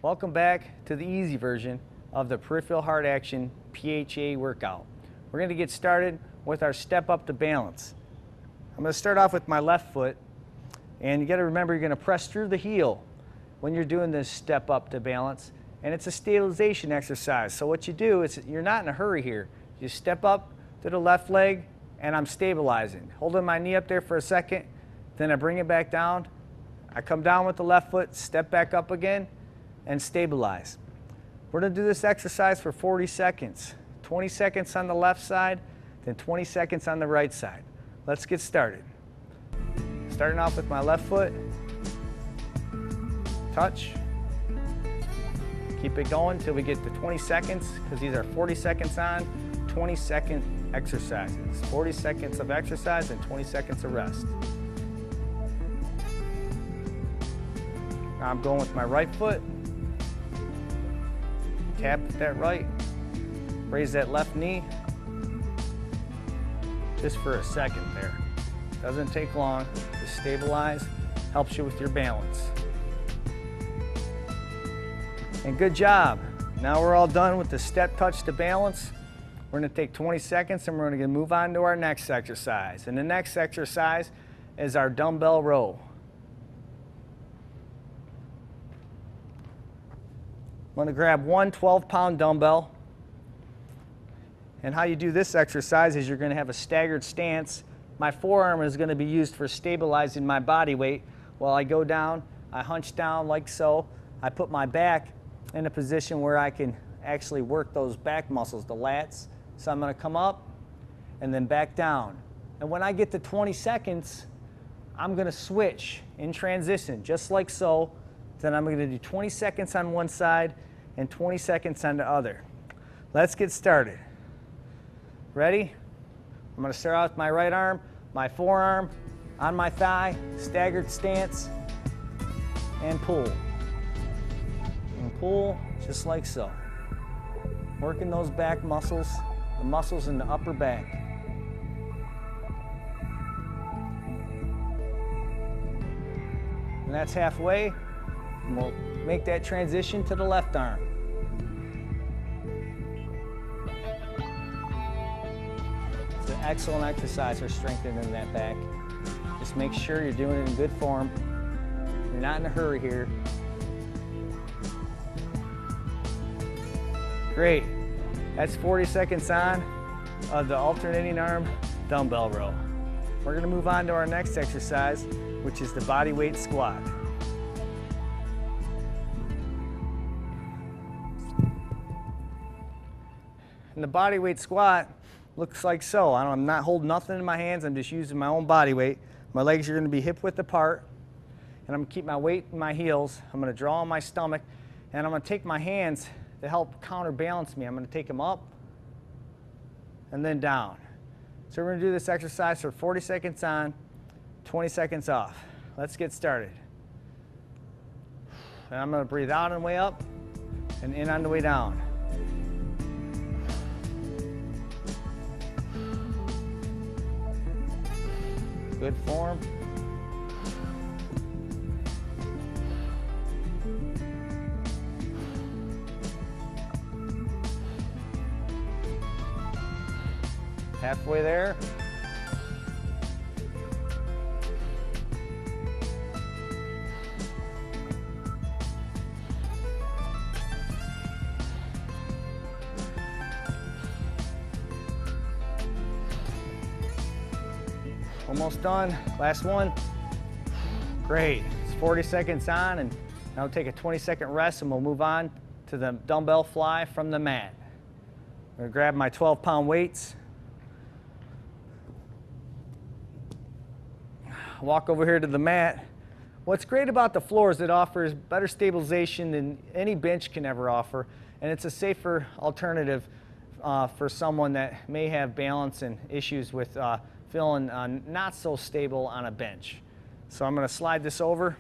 Welcome back to the easy version of the Peripheral Hard Action PHA workout. We're going to get started with our step up to balance. I'm going to start off with my left foot, and you got to remember you're going to press through the heel when you're doing this step up to balance, and it's a stabilization exercise. So what you do is you're not in a hurry here. You step up to the left leg, and I'm stabilizing, holding my knee up there for a second, then I bring it back down. I come down with the left foot, step back up again, and stabilize. We're going to do this exercise for 40 seconds. 20 seconds on the left side, then 20 seconds on the right side. Let's get started. Starting off with my left foot. Touch. Keep it going until we get to 20 seconds, because these are 40 seconds on, 20-second exercises. 40 seconds of exercise and 20 seconds of rest. Now I'm going with my right foot. Tap that right, raise that left knee, just for a second there. Doesn't take long, just stabilize, helps you with your balance. And good job. Now we're all done with the step touch to balance. We're gonna take 20 seconds and we're gonna move on to our next exercise. And the next exercise is our dumbbell row. I'm going to grab one 12-pound dumbbell, and how you do this exercise is you're going to have a staggered stance. My forearm is going to be used for stabilizing my body weight. While I go down, I hunch down like so. I put my back in a position where I can actually work those back muscles, the lats. So I'm going to come up and then back down. And when I get to 20 seconds, I'm going to switch in transition, just like so. Then I'm going to do 20 seconds on one side and 20 seconds on the other. Let's get started. Ready? I'm going to start out with my right arm, my forearm on my thigh, staggered stance, and pull. And pull just like so. Working those back muscles, the muscles in the upper back. And that's halfway. And we'll make that transition to the left arm. It's an excellent exercise for strengthening that back. Just make sure you're doing it in good form. You're not in a hurry here. Great. That's 40 seconds on of the alternating arm dumbbell row. We're going to move on to our next exercise, which is the body weight squat. And the body weight squat looks like so. I'm not holding nothing in my hands. I'm just using my own body weight. My legs are going to be hip width apart. And I'm going to keep my weight in my heels. I'm going to draw on my stomach. And I'm going to take my hands to help counterbalance me. I'm going to take them up and then down. So we're going to do this exercise for 40 seconds on, 20 seconds off. Let's get started. And I'm going to breathe out on the way up and in on the way down. Good form. Halfway there. Almost done. Last one. Great. It's 40 seconds on, and now we'll take a 20-second rest, and we'll move on to the dumbbell fly from the mat. I'm going to grab my 12-pound weights. Walk over here to the mat. What's great about the floor is it offers better stabilization than any bench can ever offer, and it's a safer alternative for someone that may have balance and issues with feeling not so stable on a bench. So I'm going to slide this over.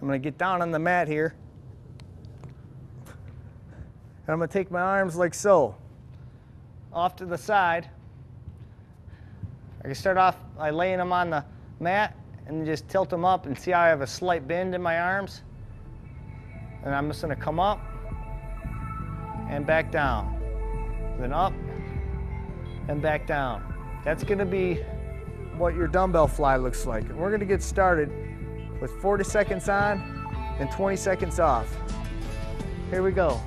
I'm going to get down on the mat here. And I'm going to take my arms like so, off to the side. I can start off by laying them on the mat, and just tilt them up, and see how I have a slight bend in my arms? And I'm just gonna come up and back down. Then up and back down. That's gonna be what your dumbbell fly looks like. And we're gonna get started with 40 seconds on and 20 seconds off. Here we go.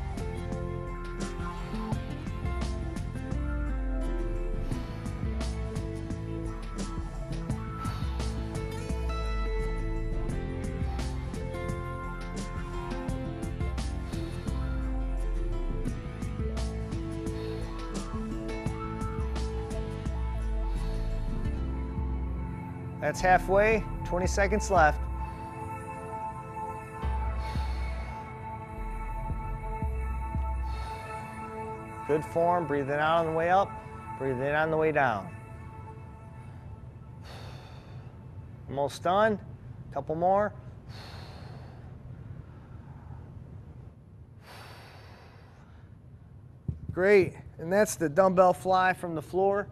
That's halfway, 20 seconds left. Good form, breathe it out on the way up, breathe it in on the way down. Almost done, couple more. Great, and that's the dumbbell fly from the floor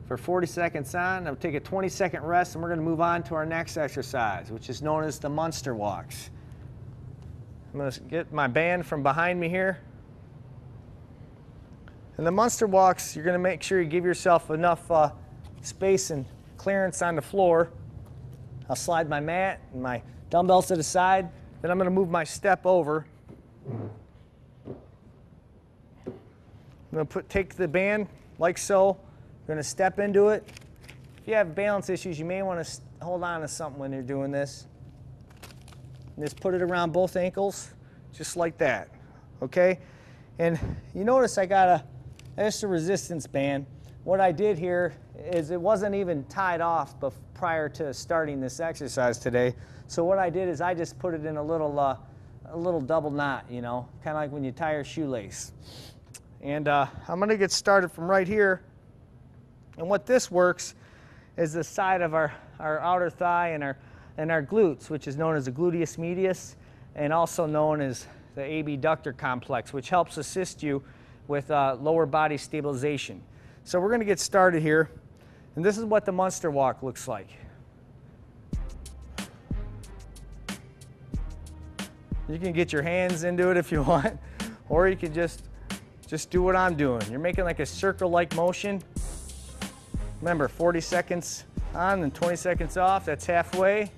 for 40 seconds on. I'll take a 20-second rest, and we're going to move on to our next exercise, which is known as the monster walks. I'm going to get my band from behind me here. And the monster walks, you're going to make sure you give yourself enough space and clearance on the floor. I'll slide my mat and my dumbbells to the side. Then I'm going to move my step over. I'm going to take the band like so. You're going to step into it. If you have balance issues, you may want to hold on to something when you're doing this. And just put it around both ankles, just like that, okay? And you notice I got a extra resistance band. What I did here is it wasn't even tied off prior to starting this exercise today. So what I did is I just put it in a little double knot, you know, kind of like when you tie your shoelace. And I'm going to get started from right here. And what this works is the side of our outer thigh and our glutes, which is known as the gluteus medius, and also known as the abductor complex, which helps assist you with lower body stabilization. So we're going to get started here, and this is what the monster walk looks like. You can get your hands into it if you want, or you can just do what I'm doing. You're making like a circle-like motion. Remember, 40 seconds on and 20 seconds off. That's halfway.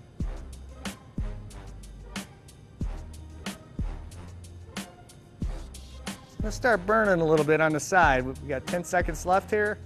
Let's start burning a little bit on the side. We've got 10 seconds left here.